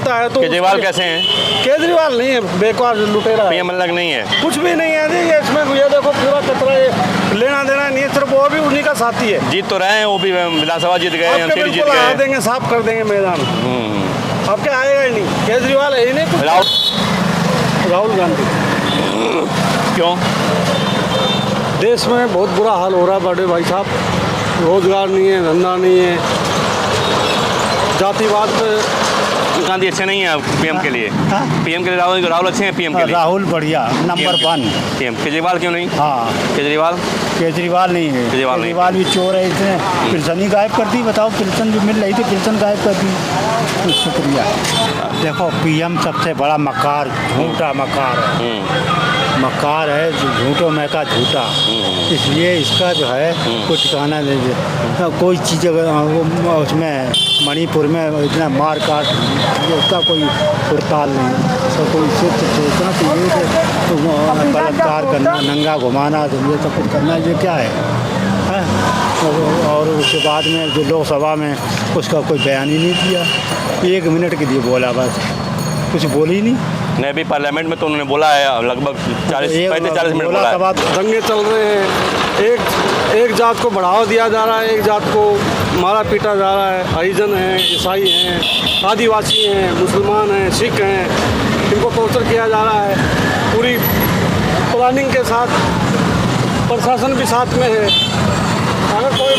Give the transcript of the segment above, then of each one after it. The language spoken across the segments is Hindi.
मिलता है तो केजरीवाल कैसे हैं? केजरीवाल नहीं है, बेकार लुटेरा है। पीएम अलग नहीं है। कुछ भी नहीं है जी, ये इसमें ये देखो पूरा कचरा, ये लेना देना नहीं है, सिर्फ वो भी उन्हीं का साथी है। जीत तो रहे हैं, वो भी विधानसभा जीत गए, आपके एमसीडी जीत बिल्कुल हरा गए। देंगे, साफ कर देंगे मैदान। आपके आएगा ही नहीं, केजरीवाल है ही नहीं कुछ। राहुल गांधी। क्यों? देश में बहुत बुरा हाल हो रहा है बड़े भाई साहब, रोजगार नहीं है, धंधा नहीं है, जातिवाद पे। गांधी अच्छे नहीं है पीएम के लिए। पीएम के लिए राहुल अच्छे हैं पीएम के लिए। राहुल बढ़िया नंबर 1 पीएम। केजरीवाल क्यों नहीं? हाँ केजरीवाल नहीं है। केजरीवाल नहीं। केजरीवाल भी चोर है, इतने पेंशन ही गायब कर दी। बताओ, पेंशन जो मिल रही थी पेंशन गायब कर दी। तो शुक्रिया। देखो, पीएम सबसे बड़ा मकार, झूठा मकार है। मकार है, झूठों में का झूठा। इसलिए इसका जो है कोई ठिकाना नहीं है। कोई चीज़ अगर उसमें मणिपुर में इतना मार काट, उसका कोई हड़ताल नहीं। तो कोई सोचना चाहिए कि बलात्कार करना, नंगा घुमाना, ये सब कुछ करना, ये क्या है? और उसके बाद में जो लोकसभा में उसका कोई बयान ही नहीं दिया। 1 मिनट के लिए बोला, बस कुछ बोल ही नहीं। नहीं, अभी पार्लियामेंट में तो उन्होंने बोला है लगभग 40 मिनट बोला है। दंगे चल रहे हैं, एक जात को बढ़ावा दिया जा रहा है, एक जात को मारा पीटा जा रहा है। हरिजन हैं, ईसाई हैं, आदिवासी हैं, मुसलमान हैं, सिख हैं, इनको टॉर्चर किया जा रहा है पूरी प्लानिंग के साथ। प्रशासन भी साथ में है। अगर कोई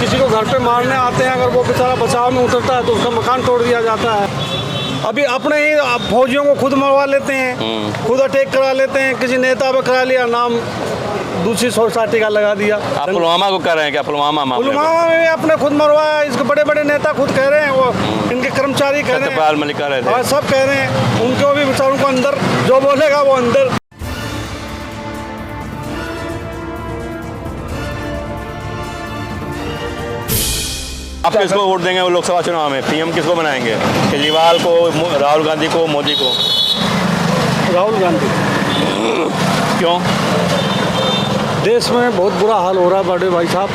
किसी को घर पे मारने आते हैं, अगर वो बेचारा बचाव में उतरता है तो उसका मकान तोड़ दिया जाता है। अभी अपने ही फौजियों को खुद मरवा लेते हैं, खुद अटैक करा लेते हैं। किसी नेता पे करा लिया, नाम दूसरी सोसाइटी का लगा दिया। आप पुलवामा को कह रहे हैं क्या? पुलवामा में अपने खुद मरवाया। इसके बड़े बड़े नेता खुद कह रहे हैं, वो इनके कर्मचारी कह रहे हैं, सत्यपाल मलिक कह रहे थे, सब कह रहे हैं। उनको भी बेचारों को अंदर जो बोलेगा वो अंदर। आप किसको वोट देंगे वो लोकसभा चुनाव में? पीएम किसको बनाएंगे? केजरीवाल को, राहुल गांधी को, मोदी को? राहुल गांधी। क्यों? देश में बहुत बुरा हाल हो रहा है बड़े भाई साहब,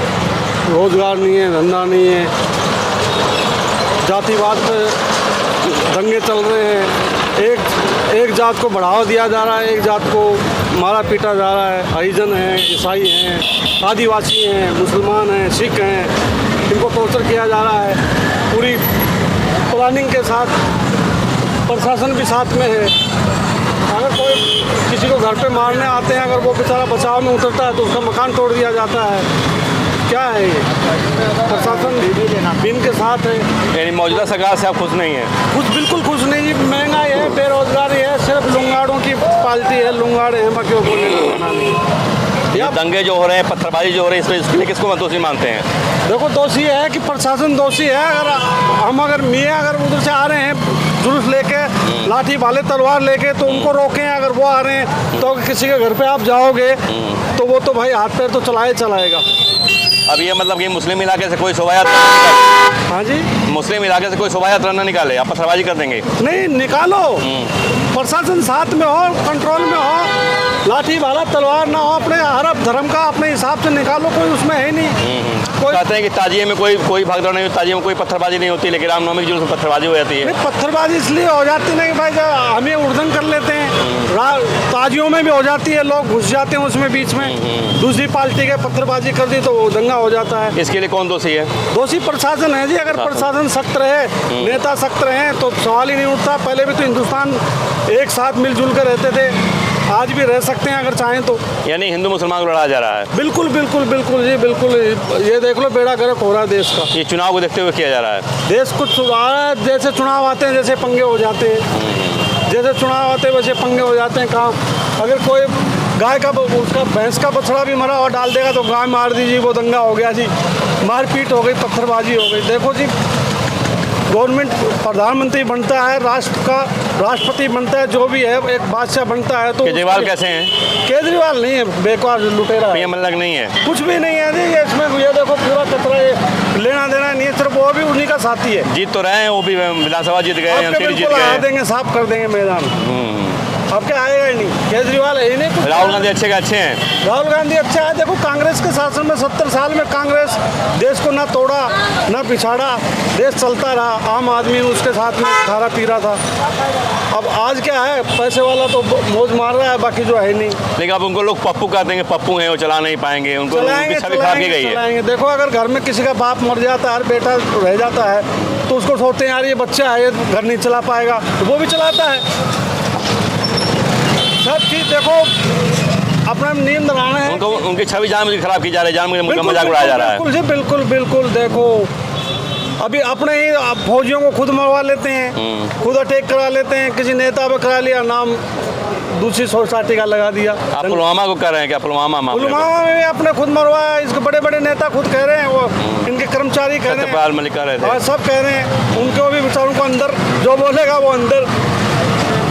रोजगार नहीं है, धंधा नहीं है, जातिवाद पे दंगे चल रहे हैं। एक जात को बढ़ावा दिया जा रहा है, एक जात को मारा पीटा जा रहा है। हरिजन हैं, ईसाई हैं, आदिवासी हैं, मुसलमान हैं, सिख हैं, इनको टॉर्चर किया जा रहा है पूरी प्लानिंग के साथ। प्रशासन भी साथ में है। अगर कोई किसी को घर पे मारने आते हैं, अगर वो बेचारा बचाव में उतरता है तो उसका मकान तोड़ दिया जाता है। क्या है ये? प्रशासन भी इनके साथ है। यानी मौजूदा सरकार से आप खुश नहीं है? खुश, बिल्कुल खुश नहीं जी। महंगाई है, बेरोजगारी है, सिर्फ लुंगाड़ों की पार्टी है। लुंगाड़े हैं, बाकी बोले ये दंगे जो हो रहे हैं, पत्थरबाजी जो हो रही है, इसके लिए किसको दोषी मानते हैं? देखो, दोषी है कि प्रशासन दोषी है। अगर मियाँ अगर उधर से आ रहे हैं जुलूस लेके, लाठी भाले तलवार लेके, तो उनको रोकें। अगर वो आ रहे हैं तो किसी के घर पे आप जाओगे तो वो तो भाई हाथ पैर तो चलाएगा। अब ये मतलब कि मुस्लिम इलाके से कोई शोभा यात्रा? हाँ जी, मुस्लिम इलाके से कोई शोभा यात्रा ना निकाले, आप पत्थरबाजी कर देंगे? नहीं निकालो, प्रशासन साथ में हो, कंट्रोल में हो, लाठी भाला तलवार ना हो, अपने हर धर्म का अपने हिसाब से निकालो, कोई उसमें है नहीं। कोई कहते हैं कि ताजिए में कोई भागदौड़ नहीं होती, ताजिए में कोई पत्थरबाजी नहीं होती, लेकिन रामनवमी के जुलूस में पत्थरबाजी हो जाती है। पत्थरबाजी इसलिए हो जाती नहीं भाई, हम ये उड़दंग कर लेते हैं, ताजियों में भी हो जाती है, लोग घुस जाते हैं उसमें बीच में, दूसरी पार्टी के पत्थरबाजी कर दी तो वो दंगा हो जाता है। इसके लिए कौन दोषी है? दोषी प्रशासन है जी। अगर प्रशासन सख्त रहे, नेता सख्त रहे तो सवाल ही नहीं उठता। पहले भी तो हिंदुस्तान एक साथ मिलजुल कर रहते थे, आज भी रह सकते हैं अगर चाहें तो। यानी हिंदू मुसलमान को लड़ा जा रहा है? बिल्कुल बिल्कुल बिल्कुल जी, बिल्कुल। ये देख लो, बेड़ा गर्क हो रहा है देश का। ये चुनाव को देखते हुए किया जा रहा है? देश कुछ जैसे चुनाव आते हैं जैसे पंगे हो जाते हैं, जैसे चुनाव आते हैं वैसे पंगे हो जाते हैं। कहाँ अगर कोई गाय का, उसका भैंस का बछड़ा भी मरा और डाल देगा तो गाय मार दीजिए, वो दंगा हो गया जी, मारपीट हो गई, पत्थरबाजी हो गई। देखो जी, गवर्नमेंट प्रधानमंत्री बनता है, राष्ट्र का राष्ट्रपति बनता है, जो भी है एक बादशाह बनता है। तो केजरीवाल कैसे हैं? केजरीवाल नहीं है, बेकार लुटेरा है। पीएम अलग नहीं है? कुछ भी नहीं है जी, ये इसमें ये देखो पूरा कचरा, ये लेना देना नहीं है, सिर्फ वो भी उन्हीं का साथी है। जीत तो रहे हैं, वो भी विधानसभा जीत गए, एमसीडी जीत बिल्कुल हरा गए। देंगे, साफ कर देंगे मैदान। अब क्या आएगा ही नहीं, केजरीवाल है ही नहीं कुछ। राहुल गांधी अच्छे के अच्छे हैं। राहुल गांधी अच्छा है। देखो कांग्रेस के शासन में 70 साल में कांग्रेस देश को ना तोड़ा ना पिछाड़ा, देश चलता रहा, आम आदमी उसके साथ में खारा पी रहा था। अब आज क्या है, पैसे वाला तो मौज मार रहा है, बाकी जो है नहीं। लेकिन अब उनको लोग पप्पू कहते हैं, पप्पू हैं वो चला नहीं पाएंगे, उनको उनकी छवि खराब की गई है। चलाएंगे। देखो अगर घर में किसी का बाप मर जाता है, बेटा रह जाता है, तो उसको सोचते हैं यार ये बच्चा है, ये घर नहीं चला पाएगा, तो वो भी चलाता है। सब चीज़ देखो अपना नींद बनाना है। उनको उनकी छवि जानबूझ के खराब की जा रही है, जानबूझ के उनका मजाक उड़ाया जा रहा है। बिल्कुल जी, बिल्कुल बिल्कुल। देखो अभी अपने ही फौजियों को खुद मरवा लेते हैं, खुद अटैक करा लेते हैं, किसी नेता पे करा लिया, नाम दूसरी सोसाइटी का लगा दिया। आप पुलवामा को कह रहे हैं क्या? पुलवामा मामले को? पुलवामा में अपने खुद मरवाया, इसके बड़े बड़े नेता खुद कह रहे हैं, वो इनके कर्मचारी कह रहे हैं, सत्यपाल मलिक कह रहे थे। और सब कह रहे हैं, उनको भी बेचारों को अंदर जो बोलेगा वो अंदर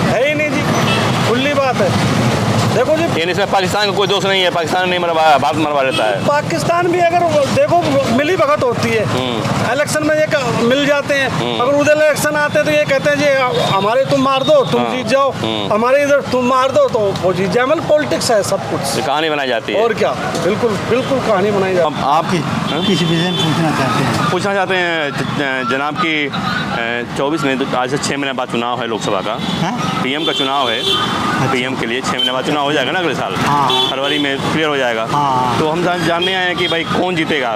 है ही नहीं जी, खुली बात है। देखो जी, लेकिन इसमें पाकिस्तान का कोई दोष नहीं है, पाकिस्तान नहीं मरवाया, भारत मरवा लेता है। पाकिस्तान भी अगर देखो मिली भगत होती है, इलेक्शन में ये मिल जाते हैं, अगर उधर इलेक्शन आते हैं तो ये कहते हैं जी हमारे तुम मार दो तुम जीत जाओ, हमारे इधर तुम मार दो तो वो जीत जाए। मतलब पॉलिटिक्स है सब कुछ, ये कहानी बनाई जाती है। और क्या, बिल्कुल बिल्कुल कहानी बनाई जाती है। अब आप किस विषय में पूछना चाहते हैं? पूछना चाहते हैं जनाब की 24 में आज से 6 महीने बाद चुनाव है लोकसभा का, हाँ? पीएम का चुनाव है। पीएम के लिए 6 महीने बाद चुनाव हो जाएगा ना अगले साल, हाँ। फरवरी में क्लियर हो जाएगा। हाँ। तो हम जानने आए हैं कि भाई कौन जीतेगा।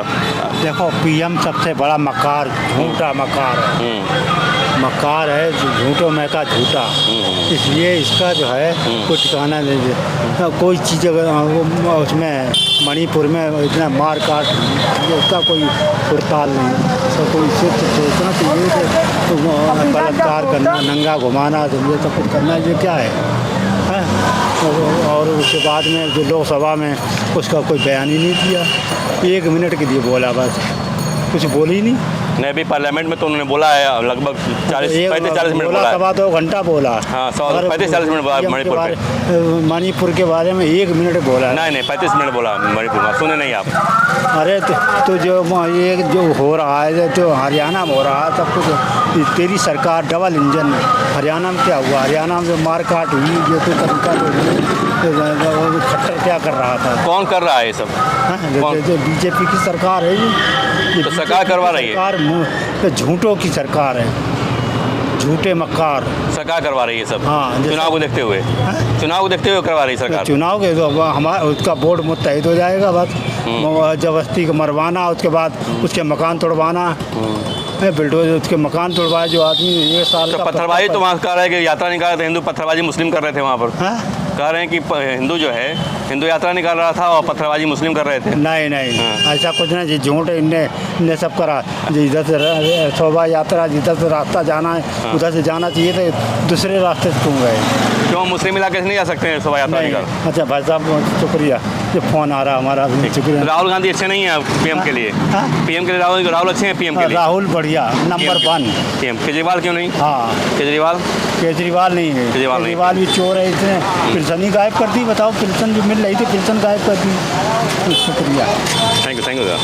देखो पीएम सबसे बड़ा मकार, झूठा मकार है। मकार है, झूठों में का झूठा, इसलिए इसका जो है कोई ठिकाना नहीं है। कोई चीज़ अगर उसमें मणिपुर में इतना मार काट, उसका कोई सुरताल नहीं, तो कोई सोचना चाहिए कि बलात्कार करना, नंगा घुमाना, ये सब कुछ करना, ये क्या है, हैं? और उसके बाद में जो लोकसभा में उसका कोई बयान ही नहीं दिया, 1 मिनट के लिए बोला, बस कुछ बोली नहीं। नहीं, अभी पार्लियामेंट में तो उन्होंने बोला है लगभग 35-40 मिनट बोला है। सवा 2 घंटा बोला। हाँ, 35-40 मिनट बोला मणिपुर पे। मणिपुर के बारे में 1 मिनट बोला। नहीं 35 मिनट बोला मणिपुर में, सुने नहीं आप? अरे तो जो ये जो हो रहा है, जो हरियाणा में हो रहा है सब कुछ, तेरी सरकार डबल इंजन। हरियाणा में क्या हुआ? हरियाणा में मार काट हुई, जो तो तरीका तो खट्टर क्या कर रहा था? कौन कर रहा है ये सब? जो बीजेपी की सरकार है ये तो सरकार करवा रही है। तो झूठों की सरकार है, झूठे मक्कार सरकार करवा रही है सब। हाँ, चुनाव को देखते हुए, चुनाव को देखते हुए करवा रही सरकार। चुनाव के तो हमारा उसका बोर्ड मुत्तहिद हो जाएगा, बस जबरदस्ती को मरवाना, उसके बाद उसके मकान तोड़वाना, बिल्डोजर उसके मकान तोड़वाए। जो आदमी 1 साल तो का पत्थरबाजी तो वहाँ कह रहे हैं कि यात्रा निकाल रहे थे हिंदू, पत्थरबाजी मुस्लिम कर रहे थे वहाँ पर। हाँ? कह रहे हैं कि हिंदू जो है हिंदू यात्रा निकाल रहा था और पत्थरबाजी मुस्लिम कर रहे थे। नहीं नहीं, ऐसा कुछ नहीं जी, झूठ इनने सब करा। जिधर से शोभा यात्रा, जिधर से रास्ता जाना है उधर से जाना चाहिए, तो दूसरे रास्ते से तुम गए। क्यों मुस्लिम इलाके से नहीं जा सकते हैं शोभा यात्रा नहीं, निकाल? अच्छा भाई साहब शुक्रिया, ये फ़ोन आ रहा हमारा, शुक्रिया। राहुल गांधी अच्छे नहीं है पीएम के लिए? हाँ? पीएम के लिए राहुल अच्छे हैं पीएम के लिए? राहुल बढ़िया, नंबर 1। पीएम केजरीवाल क्यों नहीं? हाँ, केजरीवाल केजरीवाल नहीं है। केजरीवाल भी चोर है, इसने पेंशन ही गायब कर दी। बताओ, पेंशन जो मिल रही थी पेंशन गायब कर दी। शुक्रिया। Thank you sir.